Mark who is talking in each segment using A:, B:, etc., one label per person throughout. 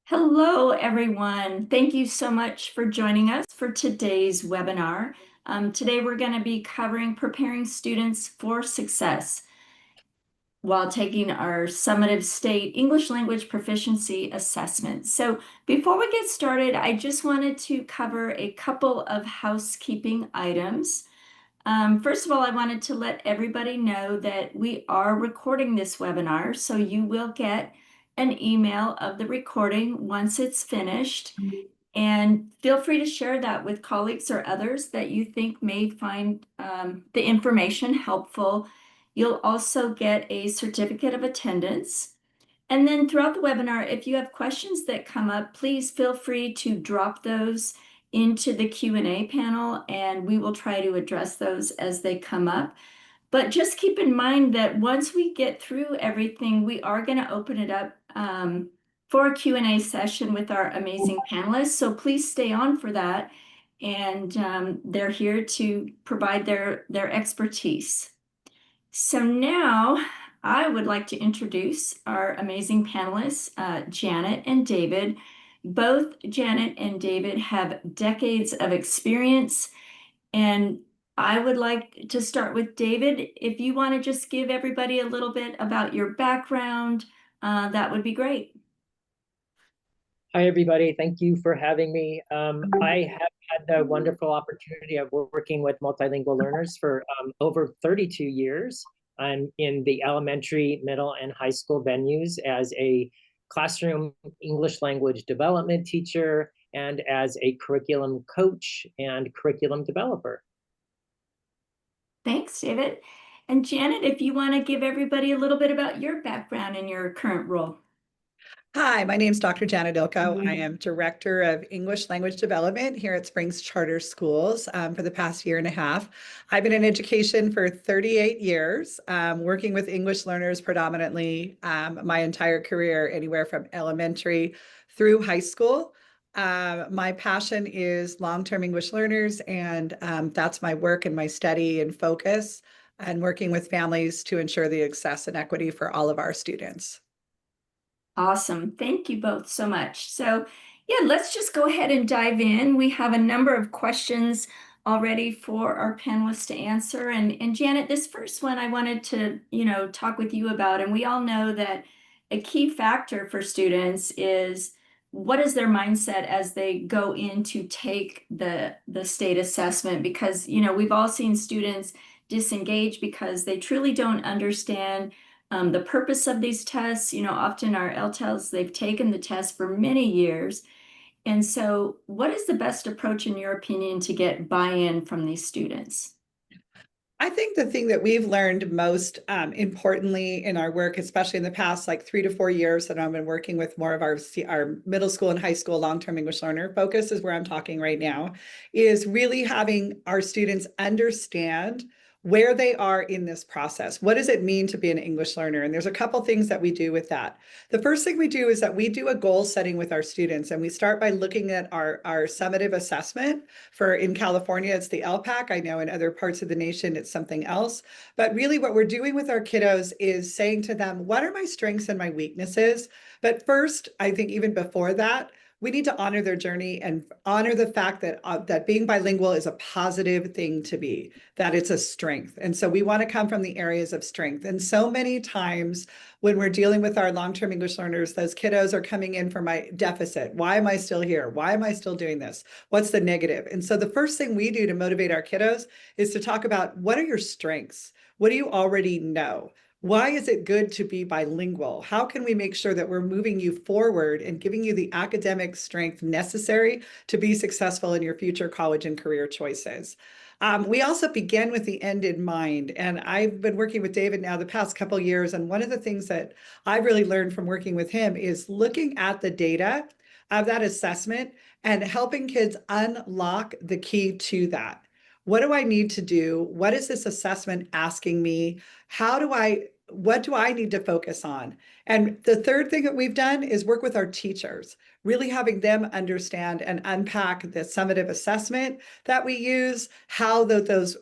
A: Hello, everyone. Thank you so much for joining us for today's webinar. Today, we're going to be covering preparing students for success while taking our summative state English language proficiency assessment. So before we get started, I just wanted to cover a couple of housekeeping items. First of all, I wanted to let everybody know that we are recording this webinar, so you will get an email of the recording once it's finished. And feel free to share that with colleagues or others that you think may find the information helpful. You'll also get a certificate of attendance. And then throughout the webinar, if you have questions that come up, please feel free to drop those into the Q&A panel, and we will try to address those as they come up. But just keep in mind that once we get through everything, we are going to open it up for a Q&A session with our amazing panelists. So please stay on for that. And they're here to provide their expertise. So now I would like to introduce our amazing panelists, Janet and David. Both Janet and David have decades of experience, and I would like to start with David. If you want to just give everybody a little bit about your background, that would be great.
B: Hi, everybody. Thank you for having me. I have had the wonderful opportunity of working with multilingual learners for over 32 years. I'm in the elementary, middle, and high school venues as a classroom English language development teacher and as a curriculum coach and curriculum developer.
A: Thanks, David. And Janet, if you want to give everybody a little bit about your background and your current role.
C: Hi, my name is Dr. Janet Ilko. I am Director of English Language Development here at Springs Charter Schools for the past year and a half. I've been in education for 38 years, working with English learners predominantly my entire career, anywhere from elementary through high school. My passion is long-term English learners, and that's my work and my study and focus, and working with families to ensure the access and equity for all of our students.
A: Awesome. Thank you both so much. So yeah, let's just go ahead and dive in. We have a number of questions already for our panelists to answer. And Janet, this first one I wanted to, talk with you about. And we all know that a key factor for students is what is their mindset as they go in to take the state assessment, because, we've all seen students disengage because they truly don't understand the purpose of these tests. Often our LTELs, they've taken the test for many years. And so what is the best approach, in your opinion, to get buy-in from these students?
C: I think the thing that we've learned most importantly in our work, especially in the past 3 to 4 years that I've been working with more of our middle school and high school long-term English learner focus, is where I'm talking right now, is really having our students understand where they are in this process. What does it mean to be an English learner? And there's a couple things that we do with that. The first thing we do is that we do a goal setting with our students, and we start by looking at our summative assessment. In California, it's the ELPAC. I know in other parts of the nation, it's something else. But really what we're doing with our kiddos is saying to them, what are my strengths and my weaknesses? But first, I think even before that, we need to honor their journey and honor the fact that being bilingual is a positive thing to be, that it's a strength. And so we want to come from the areas of strength. And so many times when we're dealing with our long-term English learners, those kiddos are coming in for my deficit. Why am I still here? Why am I still doing this? What's the negative? And so the first thing we do to motivate our kiddos is to talk about, what are your strengths? What do you already know? Why is it good to be bilingual? How can we make sure that we're moving you forward and giving you the academic strength necessary to be successful in your future college and career choices? We also begin with the end in mind. And I've been working with David now the past couple of years. And one of the things that I've really learned from working with him is looking at the data of that assessment and helping kids unlock the key to that. What do I need to do? What is this assessment asking me? What do I need to focus on? And the third thing that we've done is work with our teachers, really having them understand and unpack the summative assessment that we use, how those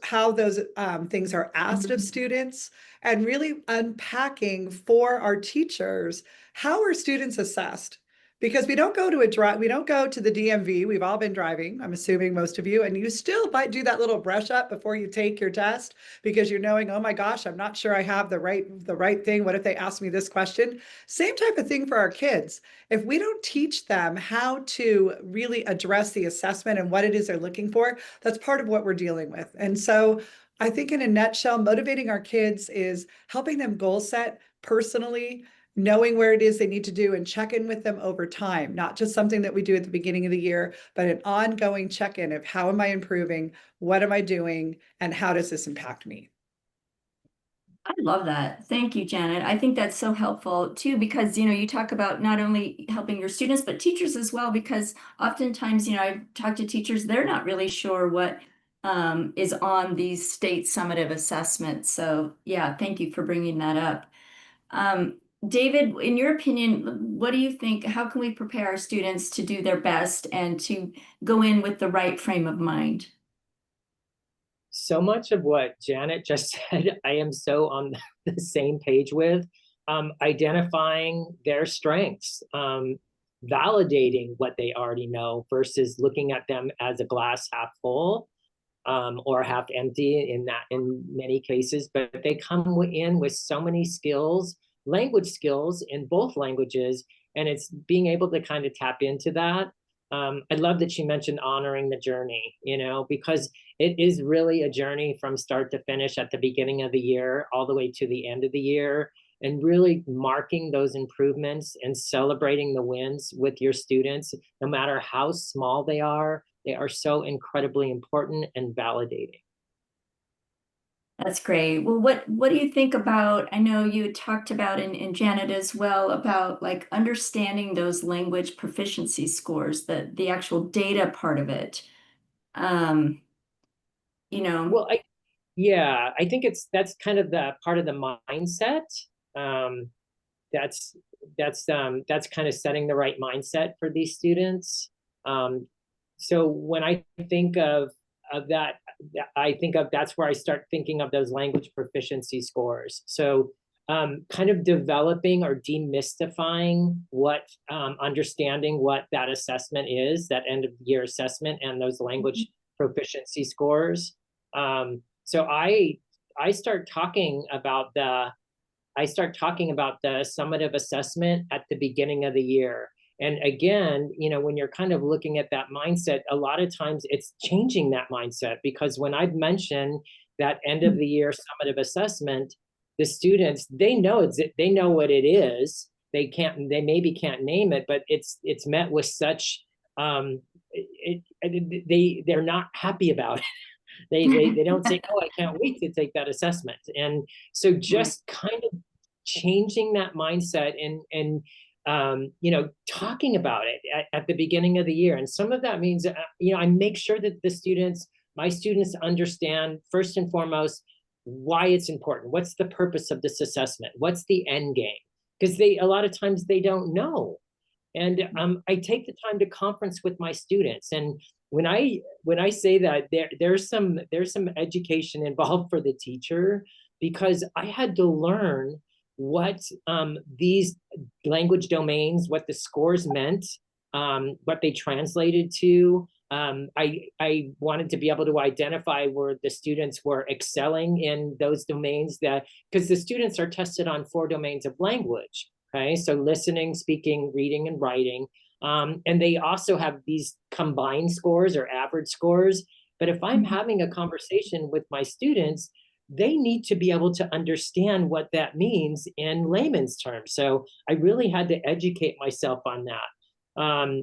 C: things are asked of students, and really unpacking for our teachers, how are students assessed? Because we don't go to we don't go to the DMV. We've all been driving, I'm assuming most of you, and you still might do that little brush up before you take your test because you're knowing, oh my gosh, I'm not sure I have the right thing. What if they ask me this question? Same type of thing for our kids. If we don't teach them how to really address the assessment and what it is they're looking for, that's part of what we're dealing with. And so I think in a nutshell, motivating our kids is helping them goal set personally, knowing where it is they need to do and check in with them over time, not just something that we do at the beginning of the year, but an ongoing check-in of how am I improving, what am I doing, and how does this impact me?
A: I love that. Thank you, Janet. I think that's so helpful too, because, you talk about not only helping your students, but teachers as well, because oftentimes, I've talked to teachers, they're not really sure what is on these state summative assessments. So yeah, thank you for bringing that up. David, in your opinion, what do you think? How can we prepare our students to do their best and to go in with the right frame of mind?
B: So much of what Janet just said, I am so on the same page with. Identifying their strengths, validating what they already know versus looking at them as a glass half full or half empty in many cases. But they come in with so many skills, language skills in both languages, and it's being able to kind of tap into that. I love that she mentioned honoring the journey, because it is really a journey from start to finish at the beginning of the year, all the way to the end of the year, and really marking those improvements and celebrating the wins with your students, no matter how small they are so incredibly important and validating.
A: That's great. Well, what do you think about, I know you talked about in Janet as well, about like understanding those language proficiency scores, the actual data part of it.
B: Well, I think that's kind of the part of the mindset. That's kind of setting the right mindset for these students. So when I think of that, that's where I start thinking of those language proficiency scores. So kind of developing or demystifying what understanding what that assessment is, that end of year assessment, and those language proficiency scores. So I start talking about the summative assessment at the beginning of the year. And again, when you're kind of looking at that mindset, a lot of times it's changing that mindset, because when I've mentioned that end of the year summative assessment, the students, they know what it is. They maybe can't name it, but it's met with such, they're not happy about it. They don't say, oh, I can't wait to take that assessment. And so just kind of changing that mindset and talking about it at the beginning of the year. And some of that means, I make sure that my students understand first and foremost why it's important. What's the purpose of this assessment? What's the end game? Because a lot of times they don't know. And I take the time to conference with my students. And when I say that there's some education involved for the teacher, because I had to learn what these language domains, what the scores meant, what they translated to. I wanted to be able to identify where the students were excelling in those domains, because the students are tested on 4 domains of language. Okay, so listening, speaking, reading, and writing. And they also have these combined scores or average scores. But if I'm having a conversation with my students, they need to be able to understand what that means in layman's terms. So I really had to educate myself on that.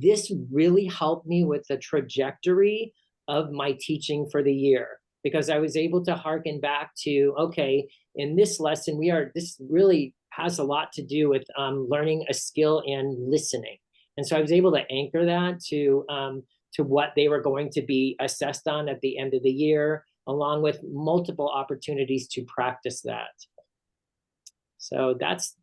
B: This really helped me with the trajectory of my teaching for the year, because I was able to harken back to, okay, in this lesson, this really has a lot to do with learning a skill in listening. And so I was able to anchor that to what they were going to be assessed on at the end of the year, along with multiple opportunities to practice that. So that's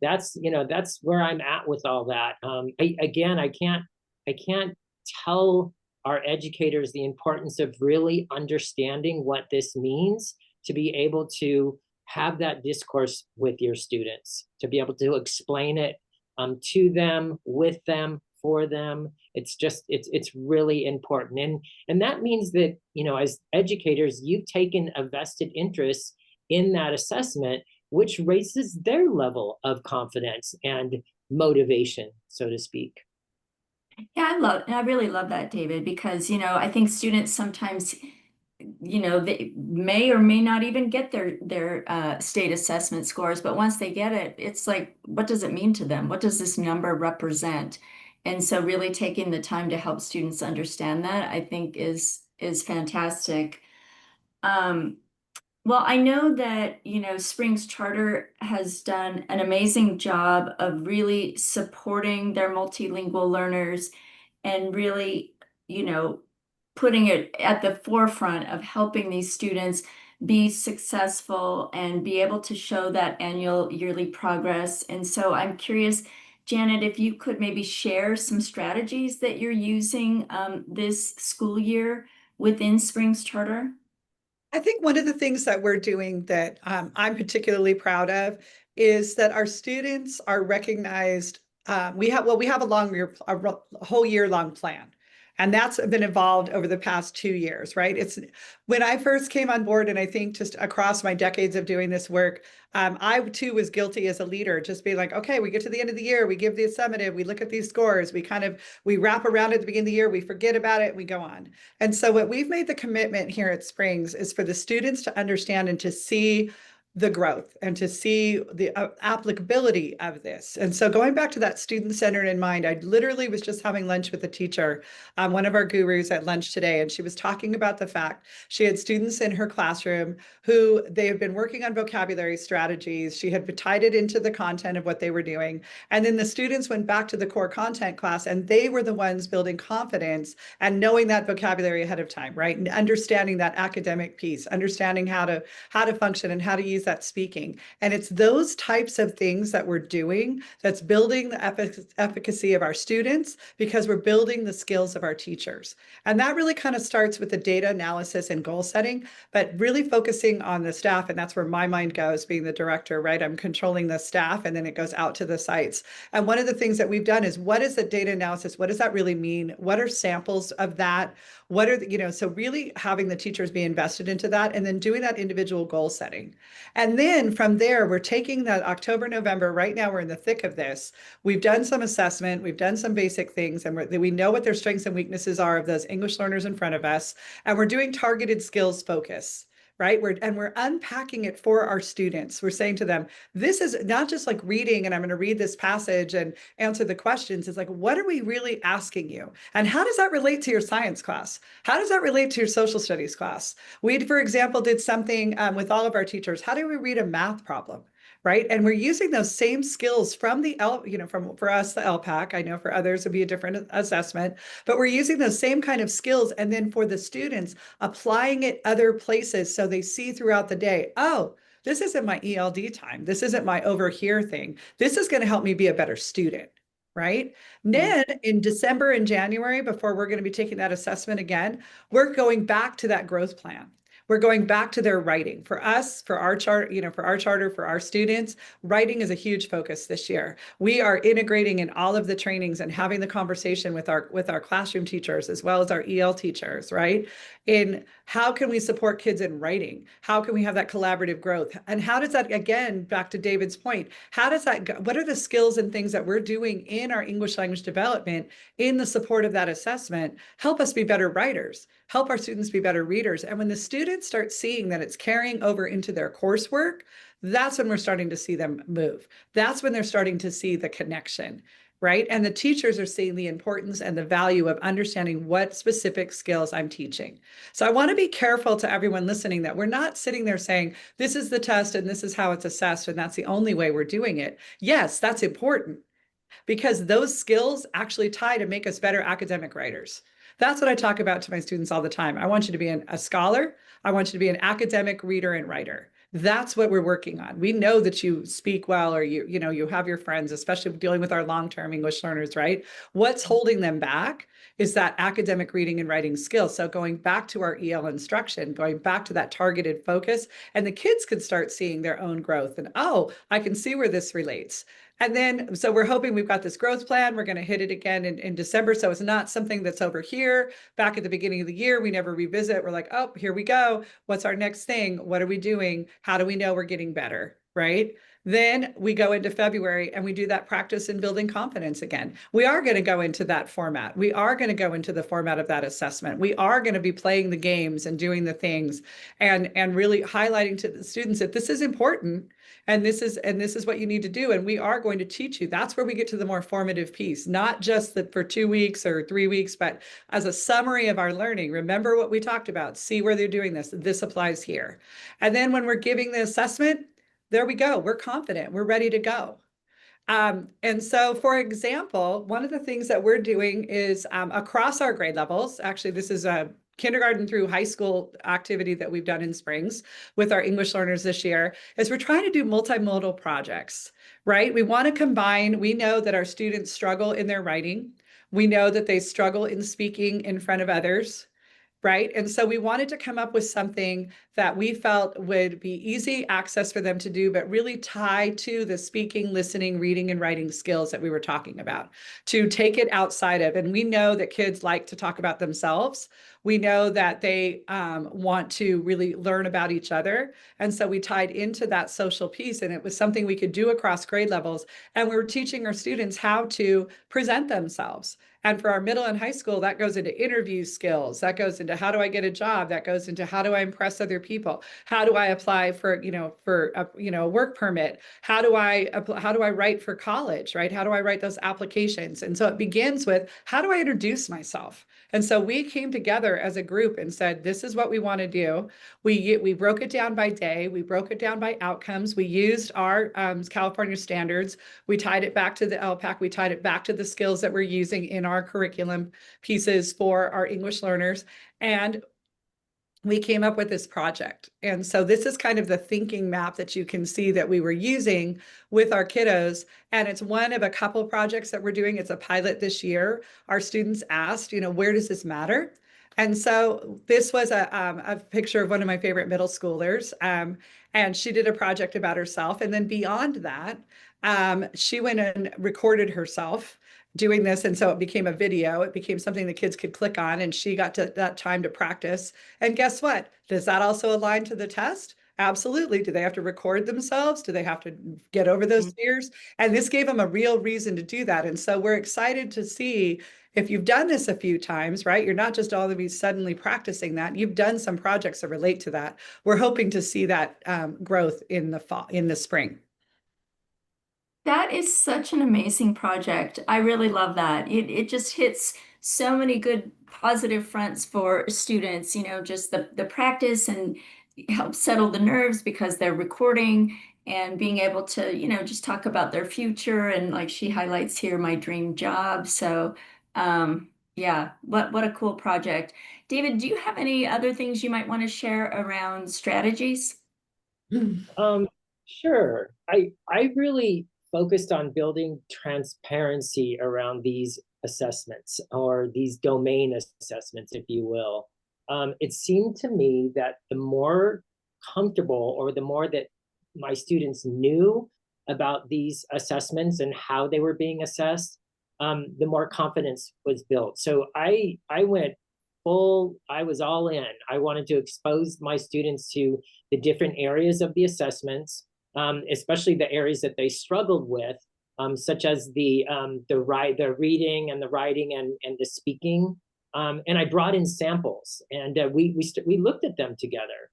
B: where I'm at with all that. I can't tell our educators the importance of really understanding what this means to be able to have that discourse with your students, to be able to explain it to them, with them, for them. It's just, it's really important. And that means that, you know, as educators, you've taken a vested interest in that assessment, which raises their level of confidence and motivation, so to speak.
A: Yeah, I really love that, David, because, you know, I think students sometimes, you know, they may or may not even get their state assessment scores, but once they get it, it's like, what does it mean to them? What does this number represent? And so really taking the time to help students understand that, I think is fantastic. Um, well, I know that, you know, Springs Charter has done an amazing job of really supporting their multilingual learners and really, you know, putting it at the forefront of helping these students be successful and be able to show that annual yearly progress. And so I'm curious, Janet, if you could maybe share some strategies that you're using this school year within Springs Charter.
C: I think one of the things that we're doing that I'm particularly proud of is that our students are recognized. We have a whole year long plan. And that's been evolved over the past 2 years, right? It's when I first came on board, and I think just across my decades of doing this work, I too was guilty as a leader, just being like, okay, we get to the end of the year, we give the summative, we look at these scores, we wrap around at the beginning of the year, we forget about it, we go on. And so what we've made the commitment here at Springs is for the students to understand and to see the growth and to see the applicability of this. And so going back to that student-centered in mind, I literally was just having lunch with a teacher, one of our gurus at lunch today, and she was talking about the fact she had students in her classroom who they have been working on vocabulary strategies. She had tied it into the content of what they were doing. And then the students went back to the core content class, and they were the ones building confidence and knowing that vocabulary ahead of time, right? And understanding that academic piece, understanding how to function and how to use that speaking. And it's those types of things that we're doing that's building the efficacy of our students, because we're building the skills of our teachers. And that really kind of starts with the data analysis and goal setting, but really focusing on the staff. And that's where my mind goes, being the director, right? I'm controlling the staff, and then it goes out to the sites. And one of the things that we've done is, what is the data analysis? What does that really mean? What are samples of that? What are the, you know, so really having the teachers be invested into that, and then doing that individual goal setting. And then from there, we're taking that October, November, right now we're in the thick of this. We've done some assessment, we've done some basic things, and we know what their strengths and weaknesses are of those English learners in front of us. And we're doing targeted skills focus, right? We're unpacking it for our students. We're saying to them, this is not just like reading, and I'm going to read this passage and answer the questions. It's like, what are we really asking you? And how does that relate to your science class? How does that relate to your social studies class? We, for example, did something with all of our teachers. How do we read a math problem? Right. And we're using those same skills from for us, the ELPAC. I know for others it'd be a different assessment, but we're using those same kind of skills. And then for the students, applying it other places so they see throughout the day, oh, this isn't my ELD time. This isn't my over here thing. This is going to help me be a better student. Right. Then in December and January, before we're going to be taking that assessment again, we're going back to that growth plan. We're going back to their writing. For us, for our charter, for our students, writing is a huge focus this year. We are integrating in all of the trainings and having the conversation with our classroom teachers as well as our EL teachers, right? In how can we support kids in writing? How can we have that collaborative growth? And how does that, again, back to David's point, how does that go? What are the skills and things that we're doing in our English language development in the support of that assessment help us be better writers, help our students be better readers? And when the students start seeing that it's carrying over into their coursework, that's when we're starting to see them move. That's when they're starting to see the connection, right? And the teachers are seeing the importance and the value of understanding what specific skills I'm teaching. So I want to be careful to everyone listening that we're not sitting there saying, this is the test and this is how it's assessed, and that's the only way we're doing it. Yes, that's important, because those skills actually tie to make us better academic writers. That's what I talk about to my students all the time. I want you to be a scholar. I want you to be an academic reader and writer. That's what we're working on. We know that you speak well, or you have your friends, especially dealing with our long-term English learners, right? What's holding them back is that academic reading and writing skill. So going back to our EL instruction, going back to that targeted focus, and the kids could start seeing their own growth and, oh, I can see where this relates. And then, so we're hoping we've got this growth plan. We're going to hit it again in December. So it's not something that's over here back at the beginning of the year. We never revisit. We're like, oh, here we go. What's our next thing? What are we doing? How do we know we're getting better? Right? Then we go into February and we do that practice in building confidence again. We are going to go into that format. We are going to go into the format of that assessment. We are going to be playing the games and doing the things and really highlighting to the students that this is important and this is what you need to do. And we are going to teach you. That's where we get to the more formative piece, not just that for 2 weeks or 3 weeks, but as a summary of our learning. Remember what we talked about. See where they're doing this. This applies here. And then when we're giving the assessment, there we go. We're confident. We're ready to go. And so, for example, one of the things that we're doing is across our grade levels, actually, this is a kindergarten through high school activity that we've done in Springs with our English learners this year, is we're trying to do multimodal projects, right? We want to combine, we know that our students struggle in their writing. We know that they struggle in speaking in front of others. Right. And so we wanted to come up with something that we felt would be easy access for them to do, but really tie to the speaking, listening, reading, and writing skills that we were talking about, to take it outside of. And we know that kids like to talk about themselves. We know that they want to really learn about each other. And so we tied into that social piece, and it was something we could do across grade levels. And we were teaching our students how to present themselves. And for our middle and high school, that goes into interview skills. That goes into how do I get a job? That goes into how do I impress other people? How do I apply for, a work permit? How do I write for college, right? How do I write those applications? And so it begins with, how do I introduce myself? And so we came together as a group and said, this is what we want to do. We broke it down by day. We broke it down by outcomes. We used our California standards. We tied it back to the ELPAC. We tied it back to the skills that we're using in our curriculum pieces for our English learners. And we came up with this project. And so this is kind of the thinking map that you can see that we were using with our kiddos. And it's one of a couple projects that we're doing. It's a pilot this year. Our students asked, where does this matter? And so this was a picture of one of my favorite middle schoolers. And she did a project about herself. And then beyond that, she went and recorded herself doing this. And so it became a video. It became something the kids could click on, and she got to that time to practice. And guess what? Does that also align to the test? Absolutely. Do they have to record themselves? Do they have to get over those fears? And this gave them a real reason to do that. And so we're excited to see if you've done this a few times, right? You're not just all of you suddenly practicing that. You've done some projects that relate to that. We're hoping to see that growth in the fall, in the spring.
A: That is such an amazing project. I really love that. It just hits so many good positive fronts for students, just the practice and help settle the nerves because they're recording and being able to, just talk about their future. And like she highlights here, my dream job. So, yeah, what a cool project. David, do you have any other things you might want to share around strategies?
B: Sure. I really focused on building transparency around these assessments, or these domain assessments, if you will. It seemed to me that the more comfortable, or the more that my students knew about these assessments and how they were being assessed, the more confidence was built. So I went full, I was all in. I wanted to expose my students to the different areas of the assessments, especially the areas that they struggled with, such as the reading and the writing and the speaking. And I brought in samples, and we looked at them together.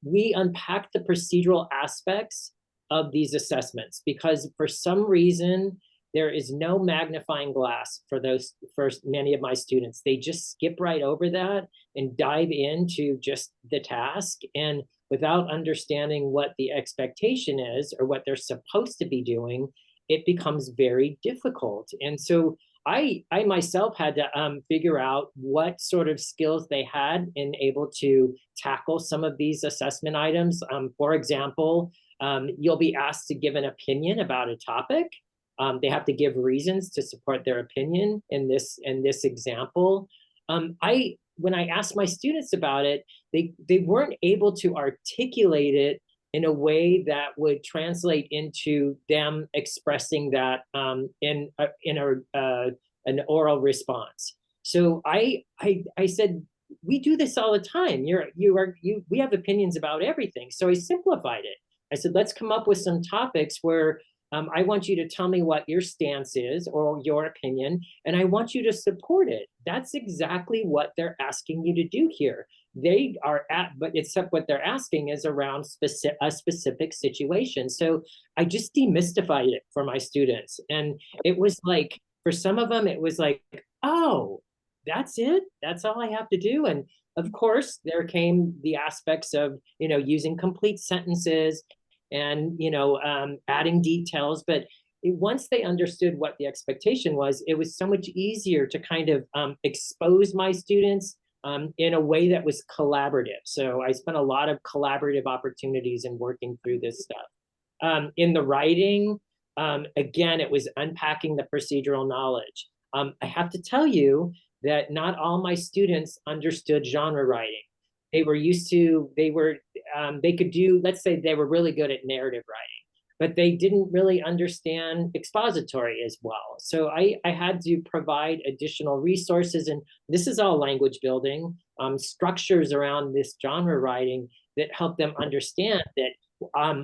B: We unpacked the procedural aspects of these assessments, because for some reason there is no magnifying glass for many of my students. They just skip right over that and dive into just the task, and without understanding what the expectation is or what they're supposed to be doing, it becomes very difficult. And so I myself had to figure out what sort of skills they had and able to tackle some of these assessment items. For example, you'll be asked to give an opinion about a topic. They have to give reasons to support their opinion in this example. When I asked my students about it, they weren't able to articulate it in a way that would translate into them expressing that in an oral response. So I said, we do this all the time. We have opinions about everything. So I simplified it. I said, let's come up with some topics where I want you to tell me what your stance is or your opinion, and I want you to support it. That's exactly what they're asking you to do here. They are but except what they're asking is around a specific situation. So I just demystified it for my students. And it was like, for some of them, it was like, oh, that's it? That's all I have to do? And of course, there came the aspects of, using complete sentences and, adding details. But once they understood what the expectation was, it was so much easier to kind of expose my students in a way that was collaborative. So I spent a lot of collaborative opportunities in working through this stuff. In the writing, again, it was unpacking the procedural knowledge. I have to tell you that not all my students understood genre writing. They were used to, they could do, let's say they were really good at narrative writing, but they didn't really understand expository as well. So I had to provide additional resources, and this is all language building, structures around this genre writing that help them understand that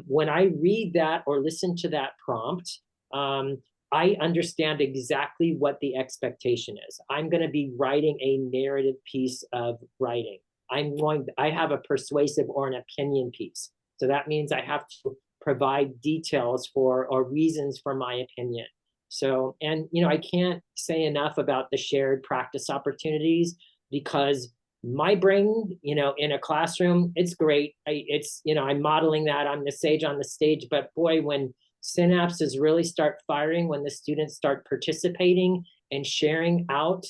B: when I read that or listen to that prompt, I understand exactly what the expectation is. I'm going to be writing a narrative piece of writing. I have a persuasive or an opinion piece. So that means I have to provide details or reasons for my opinion. So, and, I can't say enough about the shared practice opportunities, because my brain, in a classroom, it's great. I'm modeling that. I'm the sage on the stage, but boy, when synapses really start firing, when the students start participating and sharing out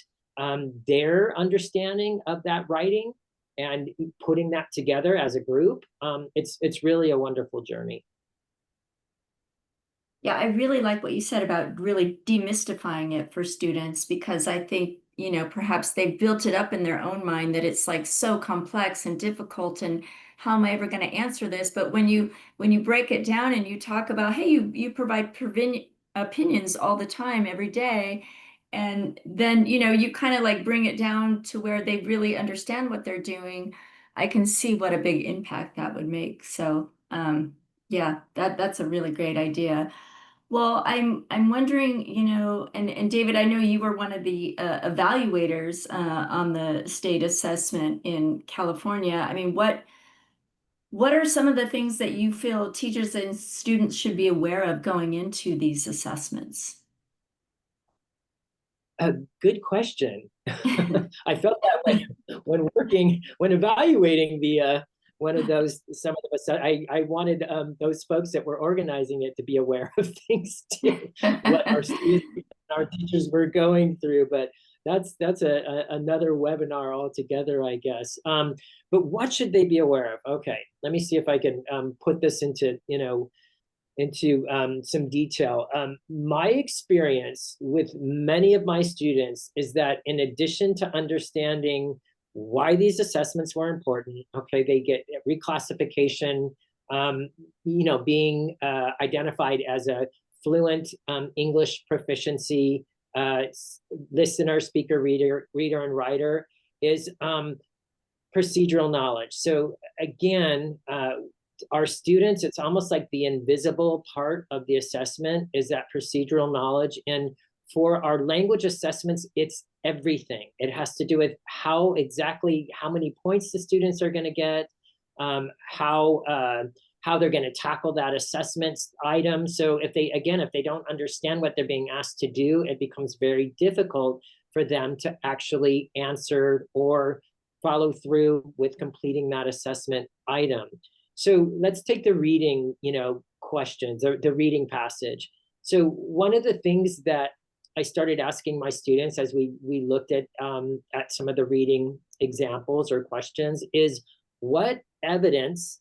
B: their understanding of that writing and putting that together as a group, it's really a wonderful journey.
A: Yeah, I really like what you said about really demystifying it for students, because I think, perhaps they've built it up in their own mind that it's like so complex and difficult, and how am I ever going to answer this? But when you break it down and you talk about, hey, you provide opinions all the time, every day, and then, you kind of like bring it down to where they really understand what they're doing, I can see what a big impact that would make. So, yeah, that's a really great idea. Well, I'm wondering, and David, I know you were one of the evaluators on the state assessment in California. I mean, what are some of the things that you feel teachers and students should be aware of going into these assessments?
B: A good question. I felt that way when evaluating the some of us. I wanted those folks that were organizing it to be aware of things too, what our students, our teachers were going through. But that's another webinar altogether, I guess. But what should they be aware of? Okay, let me see if I can put this into some detail. My experience with many of my students is that in addition to understanding why these assessments were important, okay, they get reclassification, being identified as a fluent English proficiency listener, speaker, reader, and writer, is procedural knowledge. So again, our students, it's almost like the invisible part of the assessment is that procedural knowledge. And for our language assessments, it's everything. It has to do with how many points the students are going to get, how they're going to tackle that assessment item. So if they don't understand what they're being asked to do, it becomes very difficult for them to actually answer or follow through with completing that assessment item. So let's take the reading, questions, or the reading passage. So one of the things that I started asking my students as we looked at some of the reading examples or questions is, what evidence,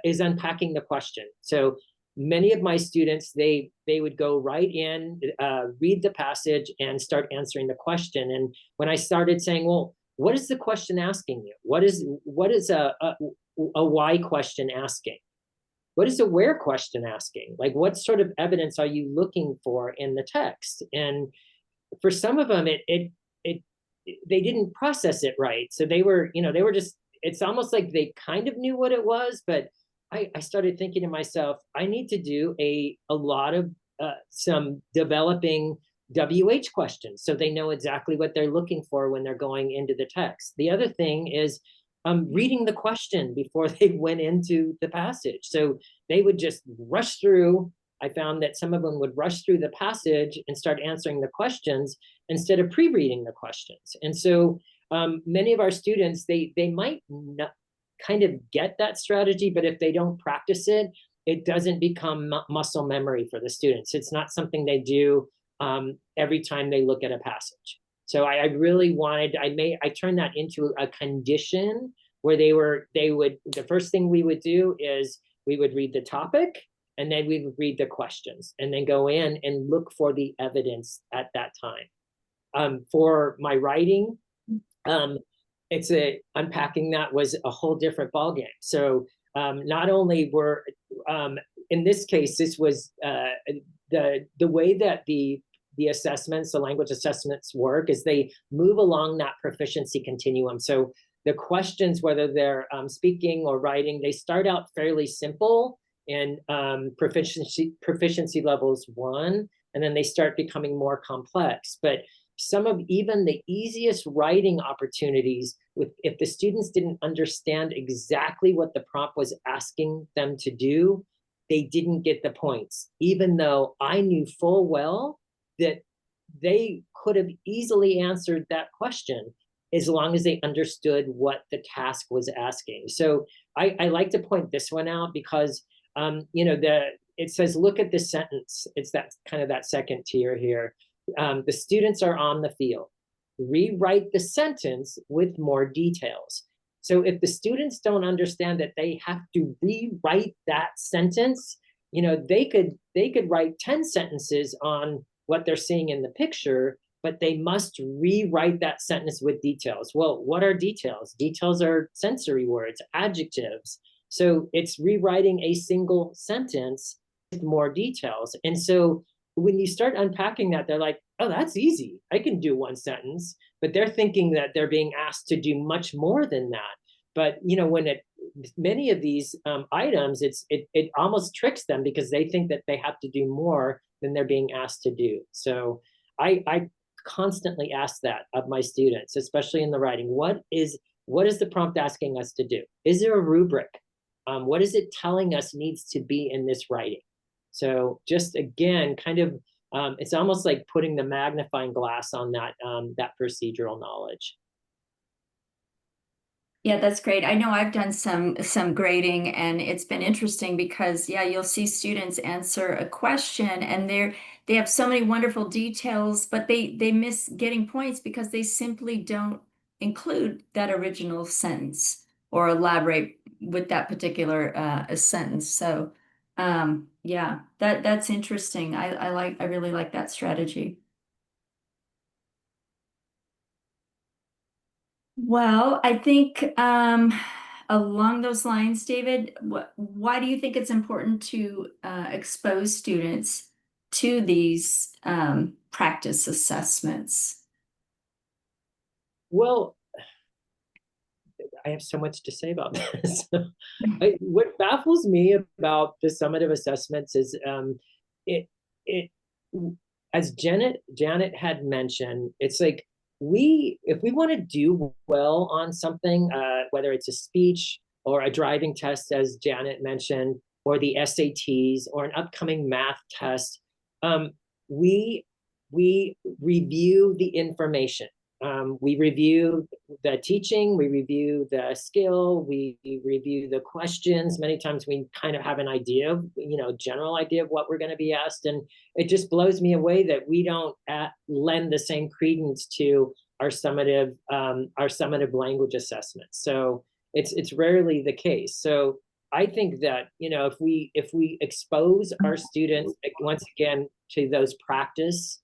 B: is unpacking the question. So many of my students, they would go right in, read the passage and start answering the question. And when I started saying, well, what is the question asking you? What is a why question asking? what is the where question asking? Like, what sort of evidence are you looking for in the text? And for some of them, they didn't process it right. So they were just, it's almost like they kind of knew what it was, but I started thinking to myself, I need to do a lot of some developing WH questions so they know exactly what they're looking for when they're going into the text. The other thing is reading the question before they went into the passage. So they would just rush through. I found that some of them would rush through the passage and start answering the questions instead of pre-reading the questions. And so many of our students, they might not kind of get that strategy, but if they don't practice it, it doesn't become muscle memory for the students. It's not something they do every time they look at a passage. So I really wanted, I turned that into a condition where the first thing we would do is we would read the topic, and then we would read the questions, and then go in and look for the evidence at that time. For my writing, unpacking that was a whole different ballgame. So not only were, in this case, this was the way that the assessments, the language assessments work is they move along that proficiency continuum. So the questions, whether they're speaking or writing, they start out fairly simple in proficiency levels 1, and then they start becoming more complex. But some of even the easiest writing opportunities, if the students didn't understand exactly what the prompt was asking them to do, they didn't get the points, even though I knew full well that they could have easily answered that question as long as they understood what the task was asking. So I like to point this one out because it says, look at this sentence. It's that kind of that second tier here. The students are on the field. Rewrite the sentence with more details. So if the students don't understand that they have to rewrite that sentence, they could write 10 sentences on what they're seeing in the picture, but they must rewrite that sentence with details. Well, what are details? Details are sensory words, adjectives. So it's rewriting a single sentence with more details. And so when you start unpacking that, they're like, oh, that's easy. I can do one sentence. But they're thinking that they're being asked to do much more than that. But when many of these items, it almost tricks them because they think that they have to do more than they're being asked to do. So I constantly ask that of my students, especially in the writing. What is the prompt asking us to do? Is there a rubric? What is it telling us needs to be in this writing? So just again, kind of, it's almost like putting the magnifying glass on that procedural knowledge.
A: Yeah, that's great. I know I've done some grading, and it's been interesting because you'll see students answer a question and they have so many wonderful details, but they miss getting points because they simply don't include that original sentence or elaborate with that particular sentence. So that's interesting. I really like that strategy. Well, I think along those lines, David, why do you think it's important to expose students to these practice assessments?
B: Well, I have so much to say about this. What baffles me about the summative assessments is as Janet had mentioned, it's like if we want to do well on something, whether it's a speech or a driving test, as Janet mentioned, or the SATs or an upcoming math test, we review the information. We review the teaching, we review the skill, we review the questions. Many times we kind of have an idea, general idea of what we're going to be asked. And it just blows me away that we don't lend the same credence to our summative language assessments. So it's rarely the case. So I think that, if we expose our students once again to those practice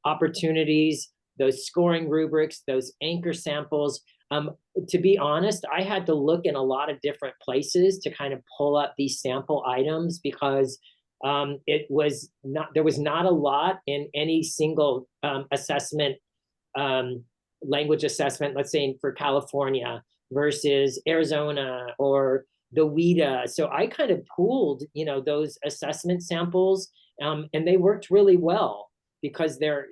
B: opportunities, those scoring rubrics, those anchor samples, To be honest, I had to look in a lot of different places to kind of pull up these sample items because there was not a lot in any single assessment, language assessment, let's say for California versus Arizona or the WIDA. So I kind of pooled, those assessment samples, and they worked really well because they're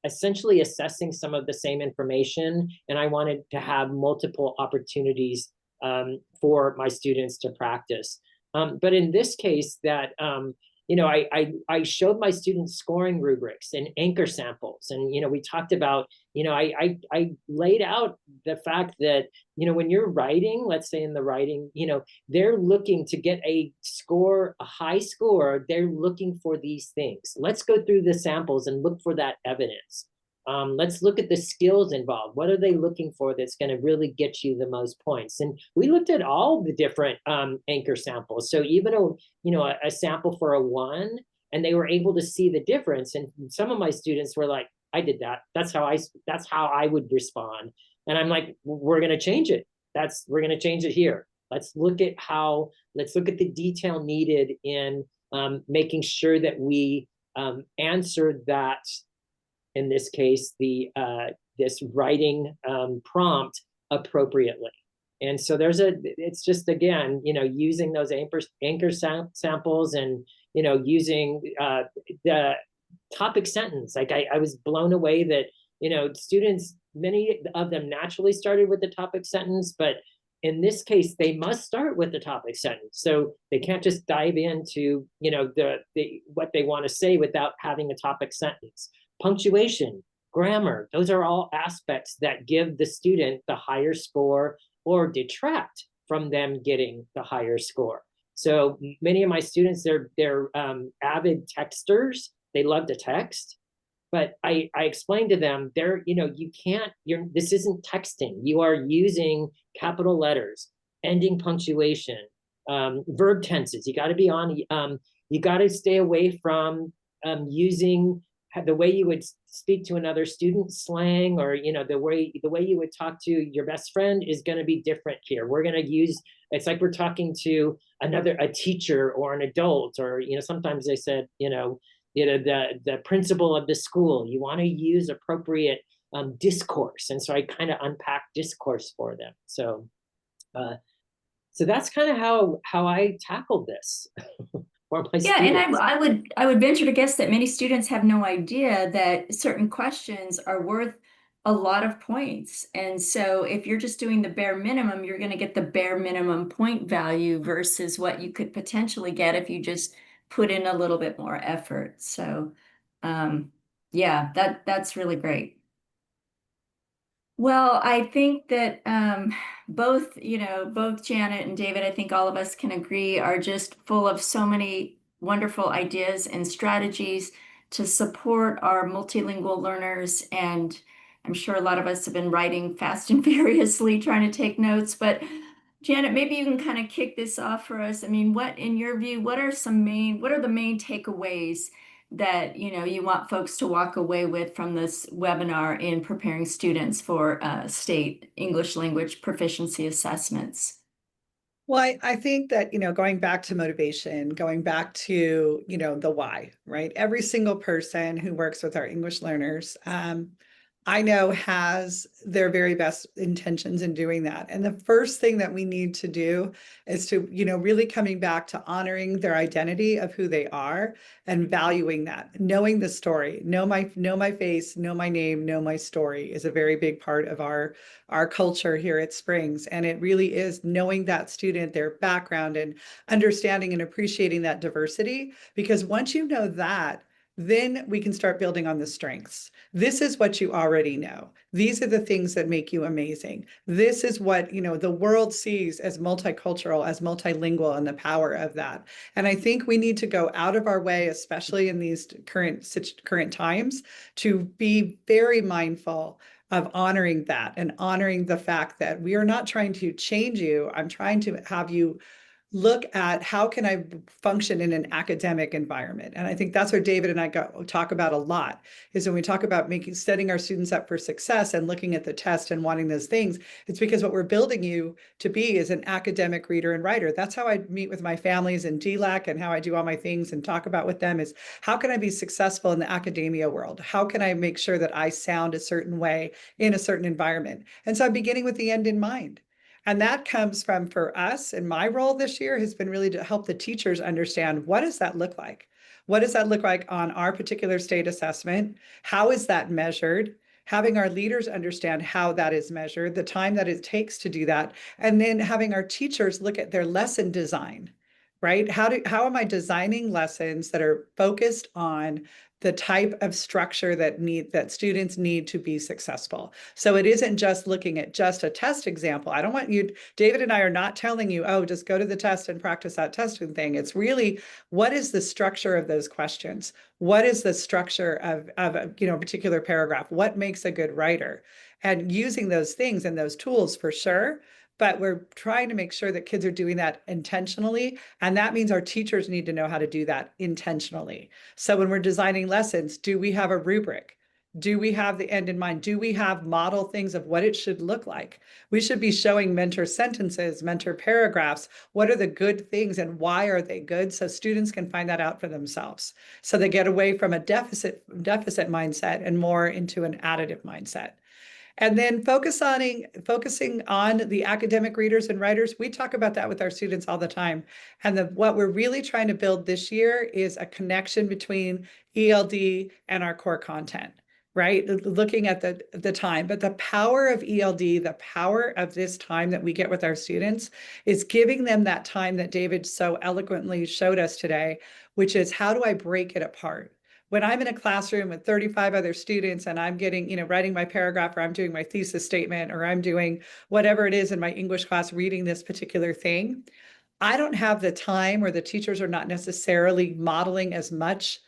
B: essentially assessing some of the same information, and I wanted to have multiple opportunities for my students to practice. But in this case, that I showed my students scoring rubrics and anchor samples, and we talked about, I laid out the fact that when you're writing, let's say in the writing, they're looking to get a high score. They're looking for these things. Let's go through the samples and look for that evidence. Let's look at the skills involved. What are they looking for that's going to really get you the most points? And we looked at all the different anchor samples. So even a sample for a 1, and they were able to see the difference. And some of my students were like, I did that. That's how I would respond. And I'm like, we're going to change it. We're going to change it here. Let's look at the detail needed in making sure that we answer that, in this case, this writing prompt appropriately. And so it's just, again, using those anchor samples and, using the topic sentence. Like I was blown away that, students, many of them naturally started with the topic sentence, but in this case, they must start with the topic sentence. So they can't just dive into, what they want to say without having a topic sentence. Punctuation, grammar, those are all aspects that give the student the higher score or detract from them getting the higher score. So many of my students, they're avid texters. They love to text. But I explained to them, this isn't texting. You are using capital letters, ending punctuation, verb tenses. You got to be on, you got to stay away from using the way you would speak to another student, slang, or the way you would talk to your best friend is going to be different here. We're going to use, it's like we're talking to a teacher or an adult, or sometimes they said the principal of the school. You want to use appropriate discourse, and so I kind of unpacked discourse for them. So that's kind of how I tackled this.
A: Yeah, and I would venture to guess that many students have no idea that certain questions are worth a lot of points. And so if you're just doing the bare minimum, you're going to get the bare minimum point value versus what you could potentially get if you just put in a little bit more effort. So yeah, that's really great. Well, I think that both Janet and David, I think all of us can agree, are just full of so many wonderful ideas and strategies to support our multilingual learners. And I'm sure a lot of us have been writing fast and furiously trying to take notes. But Janet, maybe you can kind of kick this off for us. I mean, in your view, what are the main takeaways that you want folks to walk away with from this webinar in preparing students for state English language proficiency assessments?
C: Well, I think that, going back to motivation, going back to, the why, right? Every single person who works with our English learners, I know has their very best intentions in doing that. And the first thing that we need to do is to, really coming back to honoring their identity of who they are and valuing that, knowing the story, know my face, know my name, know my story is a very big part of our culture here at Springs. And it really is knowing that student, their background, and understanding and appreciating that diversity. Because once you know that, then we can start building on the strengths. This is what you already know. These are the things that make you amazing. This is what, the world sees as multicultural, as multilingual, and the power of that. And I think we need to go out of our way, especially in these current times, to be very mindful of honoring that and honoring the fact that we are not trying to change you. I'm trying to have you look at how can I function in an academic environment. And I think that's where David and I talk about a lot, is when we talk about setting our students up for success and looking at the test and wanting those things, it's because what we're building you to be is an academic reader and writer. That's how I meet with my families in GLAC and how I do all my things and talk about with them is how can I be successful in the academia world? How can I make sure that I sound a certain way in a certain environment? And so I'm beginning with the end in mind. And that comes from, for us, and my role this year has been really to help the teachers understand, what does that look like? What does that look like on our particular state assessment? How is that measured? Having our leaders understand how that is measured, the time that it takes to do that, and then having our teachers look at their lesson design, right? How am I designing lessons that are focused on the type of structure that students need to be successful? So it isn't just looking at just a test example. I don't want you, David and I are not telling you, oh, just go to the test and practice that testing thing. It's really, what is the structure of those questions? What is the structure of a particular paragraph? What makes a good writer? And using those things and those tools for sure. But we're trying to make sure that kids are doing that intentionally. And that means our teachers need to know how to do that intentionally. So when we're designing lessons, do we have a rubric? Do we have the end in mind? Do we have model things of what it should look like? We should be showing mentor sentences, mentor paragraphs. What are the good things and why are they good? So students can find that out for themselves. So they get away from a deficit mindset and more into an additive mindset. And then focusing on the academic readers and writers. We talk about that with our students all the time. And what we're really trying to build this year is a connection between ELD and our core content, right? Looking at the time. But the power of ELD, the power of this time that we get with our students is giving them that time that David so eloquently showed us today, which is, how do I break it apart? When I'm in a classroom with 35 other students and I'm getting, writing my paragraph, or I'm doing my thesis statement, or I'm doing whatever it is in my English class, reading this particular thing, I don't have the time, or the teachers are not necessarily modeling as much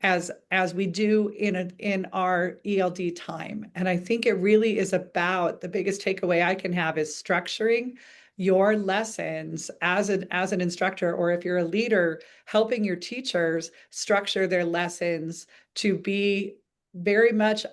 C: as we do in our ELD time. And I think it really is about, the biggest takeaway I can have is structuring your lessons as an instructor, or if you're a leader, helping your teachers structure their lessons to be very much,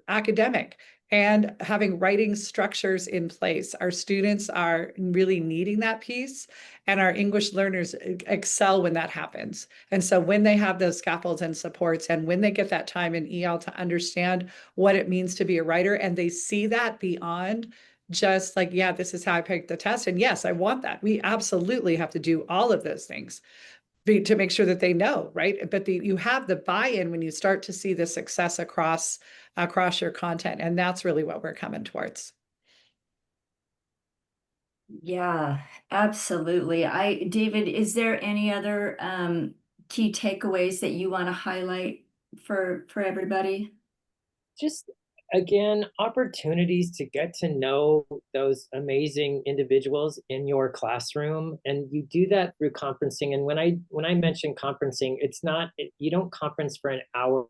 C: academic, and having writing structures in place. Our students are really needing that piece, and our English learners excel when that happens. And so when they have those scaffolds and supports, and when they get that time in EL to understand what it means to be a writer, and they see that beyond just like, yeah, this is how I picked the test, and yes, I want that. We absolutely have to do all of those things to make sure that they know, right? But you have the buy-in when you start to see the success across your content, and that's really what we're coming towards.
A: Yeah, absolutely. David, is there any other key takeaways that you want to highlight for everybody?
B: Just, again, opportunities to get to know those amazing individuals in your classroom, and you do that through conferencing. And when I mention conferencing, it's not, you don't conference for an hour.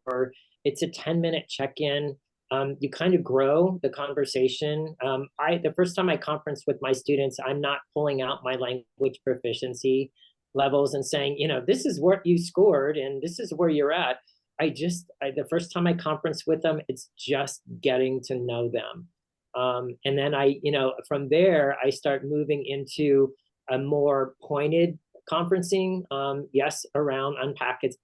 B: It's a 10-minute check-in. You kind of grow the conversation. The first time I conference with my students, I'm not pulling out my language proficiency levels and saying, this is what you scored and this is where you're at. The first time I conference with them, it's just getting to know them. And then from there, I start moving into a more pointed conferencing, yes, around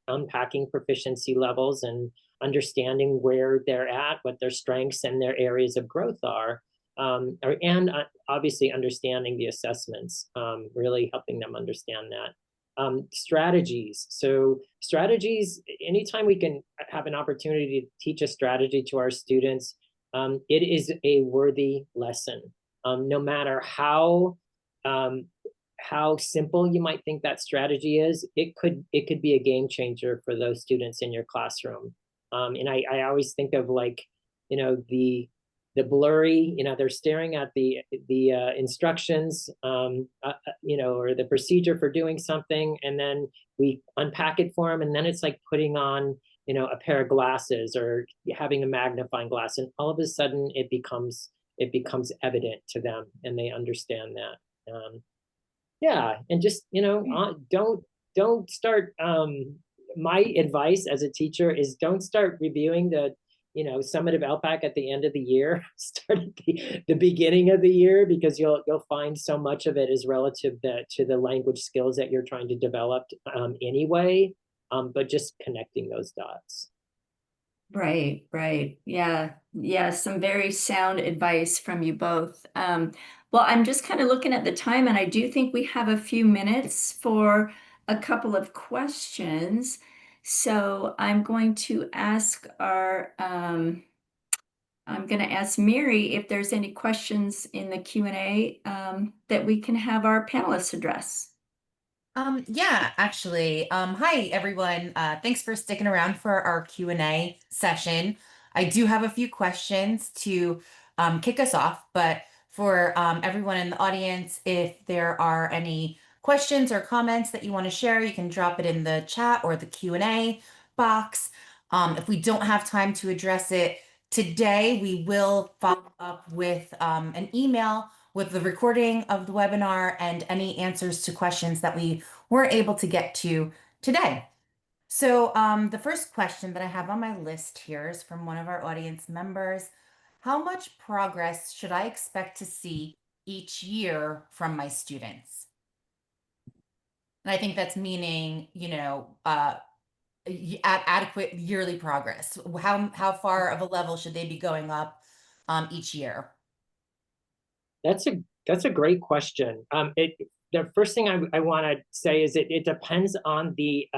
B: unpacking proficiency levels and understanding where they're at, what their strengths and their areas of growth are. And obviously understanding the assessments, really helping them understand that. Strategies. So strategies, anytime we can have an opportunity to teach a strategy to our students, it is a worthy lesson. No matter how simple you might think that strategy is, it could be a game changer for those students in your classroom. And I always think of, like, the blurry, they're staring at the instructions, or the procedure for doing something, and then we unpack it for them, and then it's like putting on, a pair of glasses or having a magnifying glass, and all of a sudden it becomes evident to them, and they understand that. Yeah, and just, don't start, my advice as a teacher is don't start reviewing the, summative ELPAC at the end of the year. Start at the beginning of the year, because you'll find so much of it is relative to the language skills that you're trying to develop anyway, but just connecting those dots.
A: Right, right. Yeah, yeah, some very sound advice from you both. Well, I'm just kind of looking at the time, and I do think we have a few minutes for a couple of questions. So I'm going to ask I'm going to ask Mary if there's any questions in the Q&A that we can have our panelists address.
D: Yeah, actually. Hi, everyone. Thanks for sticking around for our Q&A session. I do have a few questions to kick us off, but for everyone in the audience, if there are any questions or comments that you want to share, you can drop it in the chat or the Q&A box. If we don't have time to address it today, we will follow up with an email with the recording of the webinar and any answers to questions that we weren't able to get to today. So the first question that I have on my list here is from one of our audience members. How much progress should I expect to see each year from my students? And I think that's meaning, adequate yearly progress. How far of a level should they be going up each year?
B: That's a great question. The first thing I want to say is it depends on the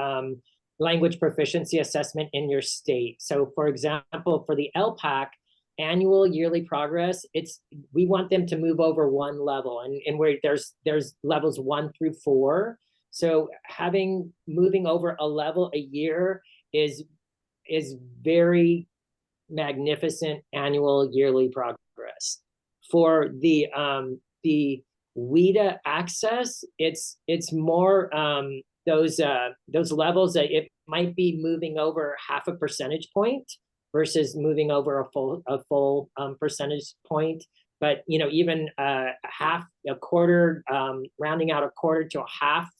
B: language proficiency assessment in your state. So, for example, for the ELPAC annual yearly progress, we want them to move over one level, and where there's levels 1 through 4. So moving over a level a year is very magnificent annual yearly progress. For the WIDA ACCESS, it's more those levels that it might be moving over half a percentage point versus moving over a full percentage point. But even half, a quarter, rounding out a quarter to a half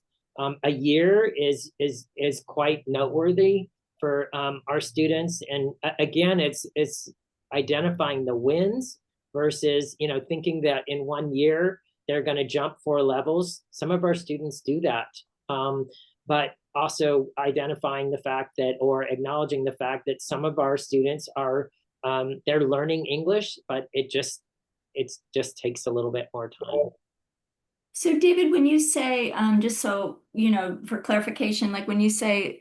B: a year is quite noteworthy for our students. And again, it's identifying the wins versus thinking that in 1 year they're going to jump 4 levels. Some of our students do that, but also identifying the fact that, or acknowledging the fact that some of our students are they're learning English, but it just takes a little bit more time.
A: So David, when you say, just so, for clarification, like when you say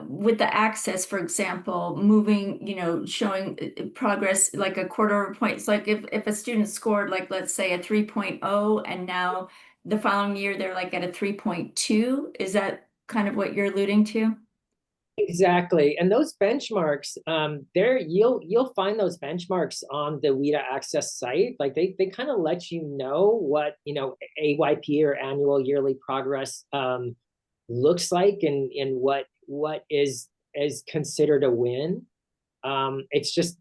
A: with the access, for example, moving, showing progress like a quarter of a point. It's like if a student scored, like, let's say a 3.0, and now the following year they're like at a 3.2, is that kind of what you're alluding to?
B: Exactly. And those benchmarks, you'll find those benchmarks on the WIDA ACCESS site. Like they kind of let you know what, AYP or annual yearly progress looks like, and what is considered a win. It's just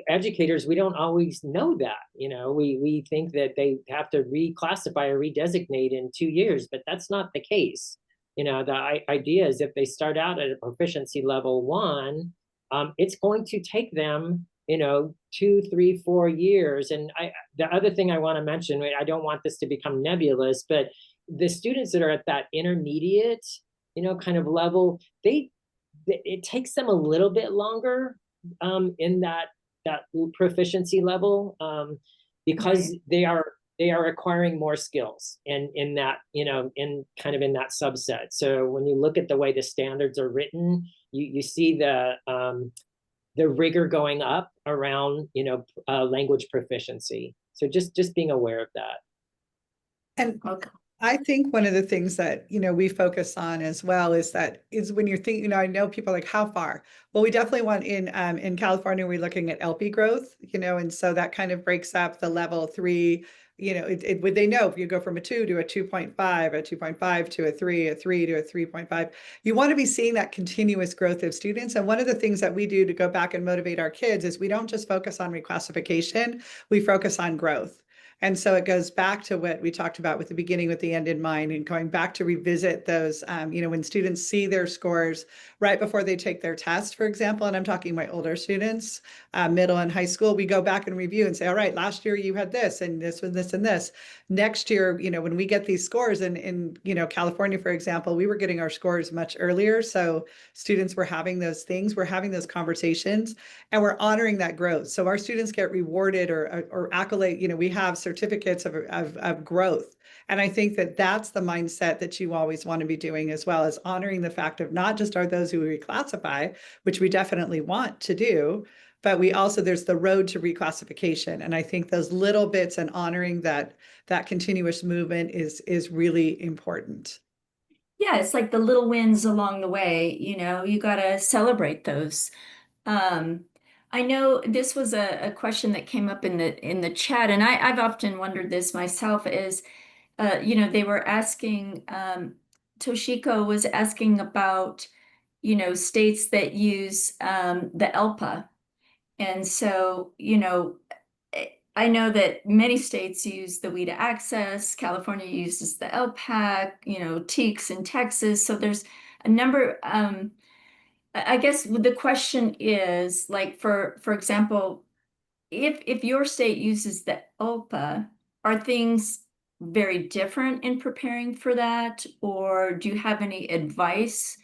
B: educators, we don't always know that. We think that they have to reclassify or redesignate in 2 years, but that's not the case. The idea is if they start out at a proficiency level 1, it's going to take them 2, 3, 4 years. And the other thing I want to mention, I don't want this to become nebulous, but the students that are at that intermediate kind of level, it takes them a little bit longer in that proficiency level, because
A: Right.
B: they are acquiring more skills in that, in kind of in that subset. So when you look at the way the standards are written, you see the rigor going up around language proficiency. So just being aware of that.
C: And
A: Okay.
C: I think one of the things that, we focus on as well is when you're thinking, I know people are like, how far? Well, we definitely want in California, we're looking at ELPA growth, and so that kind of breaks up the level 3, would they know if you go from a 2 to a 2.5, a 2.5 to a 3 to a 3.5, you want to be seeing that continuous growth of students. And one of the things that we do to go back and motivate our kids is we don't just focus on reclassification, we focus on growth. And so it goes back to what we talked about with the beginning with the end in mind, and going back to revisit those, when students see their scores right before they take their test, for example, and I'm talking my older students, middle and high school, we go back and review and say, all right, last year you had this and this and this and this. Next year, when we get these scores in California, for example, we were getting our scores much earlier. So students were having those things, we're having those conversations, and we're honoring that growth. So our students get rewarded or accolade, we have certificates of growth. And I think that that's the mindset that you always want to be doing, as well as honoring the fact of not just are those who reclassify, which we definitely want to do, but we also, there's the road to reclassification. And I think those little bits and honoring that continuous movement is really important.
A: Yeah, it's like the little wins along the way, you got to celebrate those. Um, I know this was a question that came up in the chat, and I've often wondered this myself, is they were asking, Toshiko was asking about, states that use the ELPA. And so, I know that many states use the WIDA ACCESS, California uses the ELPAC, TEKS in Texas. So there's a number, I guess the question is, like, for example, if your state uses the ELPA, are things very different in preparing for that, or do you have any advice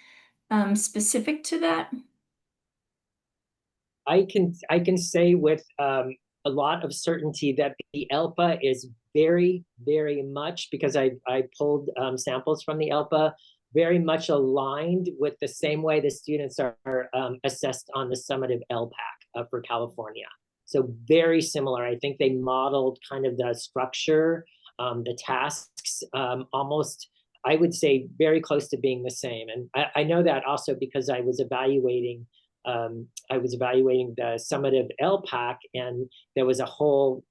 A: specific to that?
B: I can say with a lot of certainty that the ELPA is very, very much, because I pulled samples from the ELPA, very much aligned with the same way the students are assessed on the summative ELPAC for California. So very similar. I think they modeled kind of the structure, the tasks, almost, I would say, very close to being the same. And I know that also because I was evaluating the summative ELPAC, and there was a whole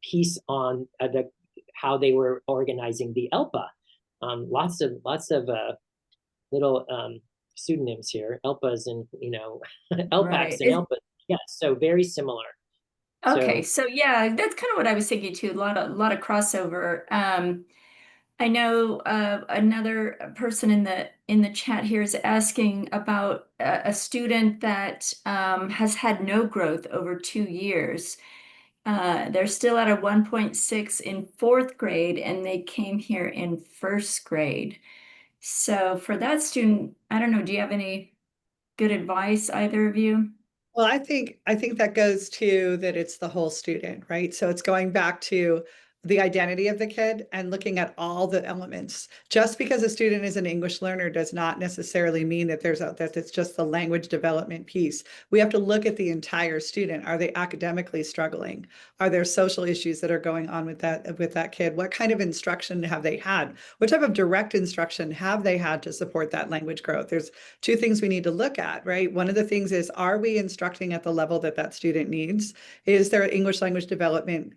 B: piece on how they were organizing the ELPA. Lots of little pseudonyms here, ELPAs and ELPACs
A: Right.
B: and ELPAs. Yeah, so very similar.
A: Okay, so yeah, that's kind of what I was thinking too. A lot of crossover. I know another person in the chat here is asking about a student that has had no growth over 2 years. They're still at a 1.6 in fourth grade, and they came here in first grade. So for that student, I don't know, do you have any good advice, either of you?
C: Well, I think that goes to that it's the whole student, right? So it's going back to the identity of the kid and looking at all the elements. Just because a student is an English learner does not necessarily mean that that it's just the language development piece. We have to look at the entire student. Are they academically struggling? Are there social issues that are going on with that kid? What kind of instruction have they had? What type of direct instruction have they had to support that language growth? There's two things we need to look at, right? One of the things is, are we instructing at the level that student needs? Is there an English language development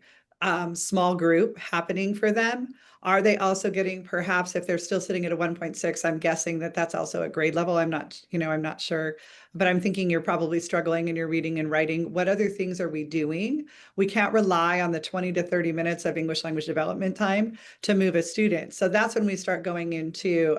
C: small group happening for them? Are they also getting, perhaps if they're still sitting at a 1.6, I'm guessing that that's also a grade level. I'm not sure, but I'm thinking you're probably struggling in your reading and writing. What other things are we doing? We can't rely on the 20 to 30 minutes of English language development time to move a student. So that's when we start going into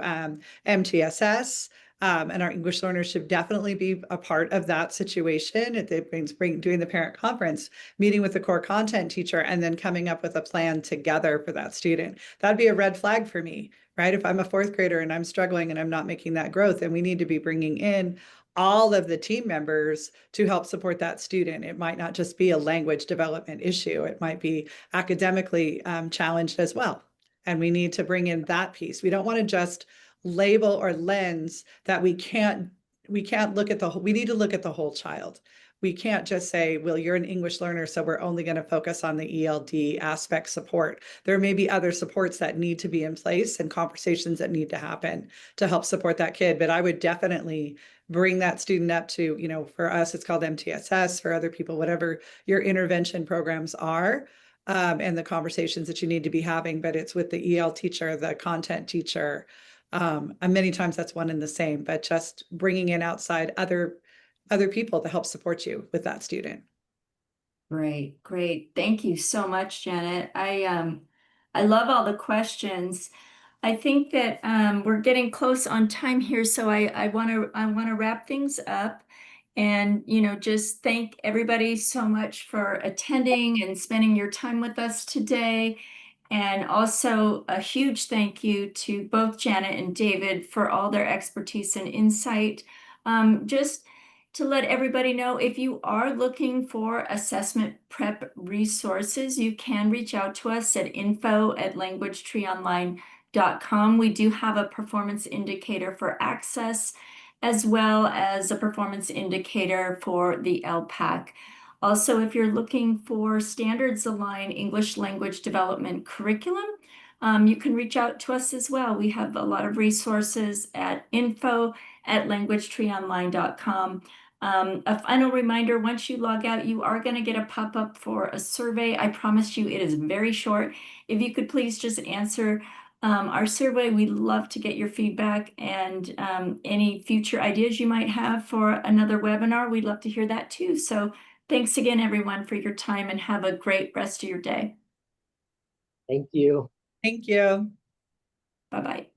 C: MTSS. And our English learners should definitely be a part of that situation. It means doing the parent conference, meeting with the core content teacher, and then coming up with a plan together for that student. That'd be a red flag for me, right? If I'm a fourth grader and I'm struggling and I'm not making that growth, and we need to be bringing in all of the team members to help support that student. It might not just be a language development issue. It might be academically challenged as well. And we need to bring in that piece. We don't want to just label or lens that we can't look at we need to look at the whole child. We can't just say, well, you're an English learner, so we're only going to focus on the ELD aspect support. There may be other supports that need to be in place and conversations that need to happen to help support that kid. But I would definitely bring that student up to, for us, it's called MTSS, for other people, whatever your intervention programs are. And the conversations that you need to be having, but it's with the EL teacher, the content teacher, and many times that's one and the same, but just bringing in outside other people to help support you with that student.
A: Great, great. Thank you so much, Janet. I love all the questions. I think that we're getting close on time here, so I want to wrap things up, and just thank everybody so much for attending and spending your time with us today. And also a huge thank you to both Janet and David for all their expertise and insight. Just to let everybody know, if you are looking for assessment prep resources, you can reach out to us at info@languagetreeonline.com. We do have a performance indicator for Access, as well as a performance indicator for the ELPAC. Also, if you're looking for standards-aligned English language development curriculum, you can reach out to us as well. We have a lot of resources at info@languagetreeonline.com. A final reminder, once you log out, you are going to get a pop-up for a survey. I promise you it is very short. If you could please just answer our survey, we'd love to get your feedback, and any future ideas you might have for another webinar, we'd love to hear that too. So thanks again, everyone, for your time, and have a great rest of your day.
B: Thank you.
C: Thank you.
A: Bye-bye.